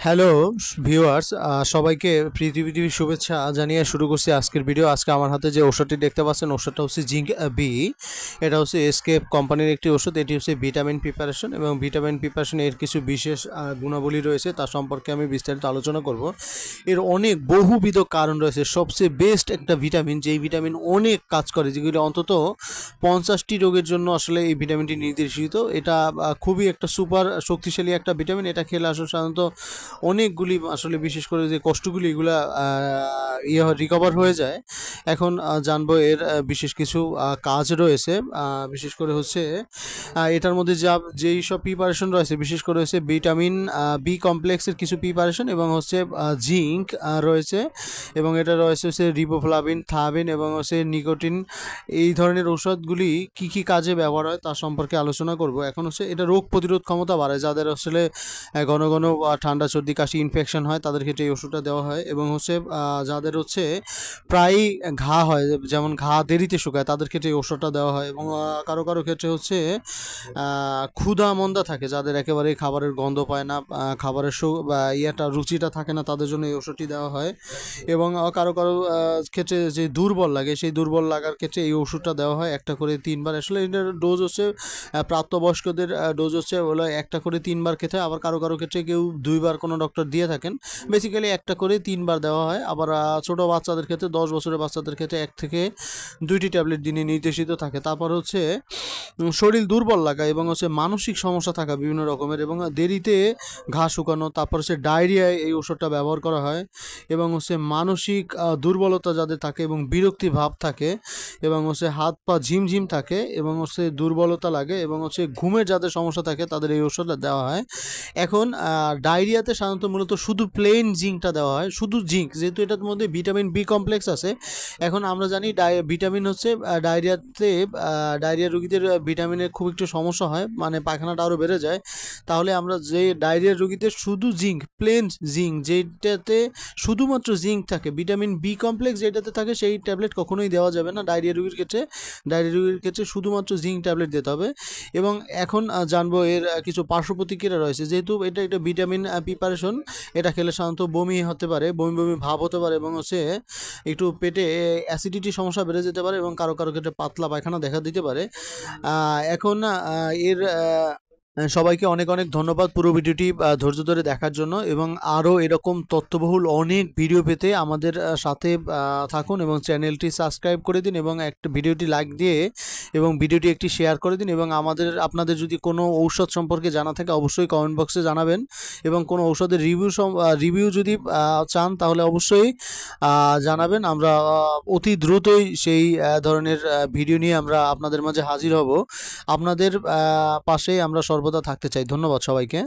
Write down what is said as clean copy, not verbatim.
Hello viewers, সবাইকে পৃথিবীর শুভেচ্ছা জানিয়ে শুরু করছি আজকের ভিডিও। আজকে আমার হাতে যে ওষুধটি দেখতে পাচ্ছেন, ওষুধটা হচ্ছে জিঙ্ক বি। এটা হচ্ছে এসকেপ কোম্পানির একটি ওষুধ। এটি হচ্ছে ভিটামিন প্রিপারেশন, এবং ভিটামিন প্রিপারেশন এর কিছু বিশেষ গুণাবলী রয়েছে, তার সম্পর্কে আমি বিস্তারিত আলোচনা করব। এর অনেক বহুবিধ কারণ রয়েছে। সবচেয়ে বেস্ট একটা ভিটামিন, যেই ভিটামিন অনেক কাজ করে, যেগুলি অন্তত 50টি রোগের জন্য আসলে এই ভিটামিনটি নির্দেশিত। এটা খুবই একটা সুপার শক্তিশালী একটা ভিটামিন। এটা খেলে আসলে সাধারণত অনেকগুলি আসলে বিশেষ করে যে কষ্টগুলি এগুলা রিকভার হয়ে যায়। এখন জানবো এর বিশেষ কিছু কাজ রয়েছে। বিশেষ করে হচ্ছে এটার মধ্যে যেই সব প্রিপারেশন রয়েছে, বিশেষ করে হচ্ছে ভিটামিন বি কমপ্লেক্সের কিছু প্রিপারেশন, এবং হচ্ছে জিঙ্ক রয়েছে, এবং এটা রয়েছে হচ্ছে রিবোফ্লাভিন, থায়াবিন এবং হচ্ছে নিকোটিন। এই ধরনের ঔষধগুলি কি কি কাজে ব্যবহার হয় তার সম্পর্কে আলোচনা করব। এখন হচ্ছে এটা রোগ প্রতিরোধ ক্ষমতা বাড়ায়। যাদের আসলে ঘন ঘন ঠান্ডা সর্দি কাশি ইনফেকশন হয়, তাদের ক্ষেত্রে এই ওষুধটা দেওয়া হয়। এবং হচ্ছে যাদের হচ্ছে প্রায়ই ঘা হয়, যেমন ঘা দেরিতে শুকায়, তাদের ক্ষেত্রে এই ওষুধটা দেওয়া হয়। এবং কারো কারো ক্ষেত্রে হচ্ছে ক্ষুধা মন্দা থাকে, যাদের একেবারে খাবারের গন্ধ পায় না, খাবারের ইয়েটা রুচিটা থাকে না, তাদের জন্য এই ওষুধটি দেওয়া হয়। এবং কারো কারো ক্ষেত্রে যে দুর্বল লাগে, সেই দুর্বল লাগার ক্ষেত্রে এই ওষুধটা দেওয়া হয় একটা করে 3বার। আসলে এটার ডোজ হচ্ছে প্রাপ্তবয়স্কদের ডোজ হচ্ছে বলে একটা করে 3বার খেতে হয়। আবার কারো কারো ক্ষেত্রে কেউ 2বার কোনো ডক্টর দিয়ে থাকেন। বেসিক্যালি একটা করে 3বার দেওয়া হয়। আবার ছোট বাচ্চাদের ক্ষেত্রে, 10 বছরের বাচ্চাদের ক্ষেত্রে 1 থেকে 2টি ট্যাবলেট দিনে নির্দেশিত থাকে। তারপর হচ্ছে শরীর দুর্বল লাগা এবং হচ্ছে মানসিক সমস্যা থাকা বিভিন্ন রকমের, এবং দেরিতে ঘা শুকানো, তারপর হচ্ছে ডায়রিয়ায় এই ওষুধটা ব্যবহার করা হয়। এবং হচ্ছে মানসিক দুর্বলতা যাদের থাকে এবং বিরক্তি ভাব থাকে, এবং হচ্ছে হাত পা ঝিমঝিম থাকে, এবং হচ্ছে দুর্বলতা লাগে, এবং হচ্ছে ঘুমের যাদের সমস্যা থাকে, তাদের এই ওষুধটা দেওয়া হয়। এখন ডায়রিয়াতে সাধারণত মূলত শুধু প্লেন জিঙ্কটা দেওয়া হয়, শুধু জিঙ্ক, যেহেতু এটার মধ্যে ভিটামিন বি কমপ্লেক্স আছে। এখন আমরা জানি ভিটামিন হচ্ছে ডায়রিয়া রোগীদের ভিটামিনের খুব একটু সমস্যা হয়, মানে পায়খানাটা আরও বেড়ে যায়। তাহলে আমরা যে ডায়রিয়া রোগীদের শুধু জিঙ্ক, প্লেন জিঙ্ক, যেটাতে শুধুমাত্র জিঙ্ক থাকে, ভিটামিন বি কমপ্লেক্স যেটাতে থাকে, সেই ট্যাবলেট কখনোই দেওয়া যাবে না ডায়রিয়া রোগীর ক্ষেত্রে। ডায়রিয়া রোগীর ক্ষেত্রে শুধুমাত্র জিঙ্ক ট্যাবলেট দিতে হবে। এবং এখন জানবো এর কিছু পার্শ্ব প্রতিক্রিয়া রয়েছে। যেহেতু এটা একটা ভিটামিন প্রিপারেশন, এটা খেলে সাধারণত বমি হতে পারে, বমি বমি ভাব হতে পারে, এবং হচ্ছে একটু পেটে অ্যাসিডিটি সমস্যা বেড়ে যেতে পারে, এবং কারো কারো ক্ষেত্রে পাতলা পায়খানা দেখা দিতে পারে। এখন এর সবাইকে অনেক অনেক ধন্যবাদ পুরো ভিডিওটি ধৈর্য ধরে দেখার জন্য। এবং আরও এরকম তথ্যবহুল অনেক ভিডিও পেতে আমাদের সাথে থাকুন, এবং চ্যানেলটি সাবস্ক্রাইব করে দিন, এবং একটা ভিডিওটি লাইক দিয়ে এবং ভিডিওটি একটি শেয়ার করে দিন। এবং আপনাদের যদি কোনো ঔষধ সম্পর্কে জানা থাকে, অবশ্যই কমেন্ট বক্সে জানাবেন। এবং কোনো ঔষধের রিভিউ যদি চান, তাহলে অবশ্যই জানাবেন। আমরা অতি দ্রুতই সেই ধরনের ভিডিও নিয়ে আমরা আপনাদের মাঝে হাজির হব। আপনাদের পাশে আমরা সর্বদা থাকতে চাই। ধন্যবাদ সবাইকে।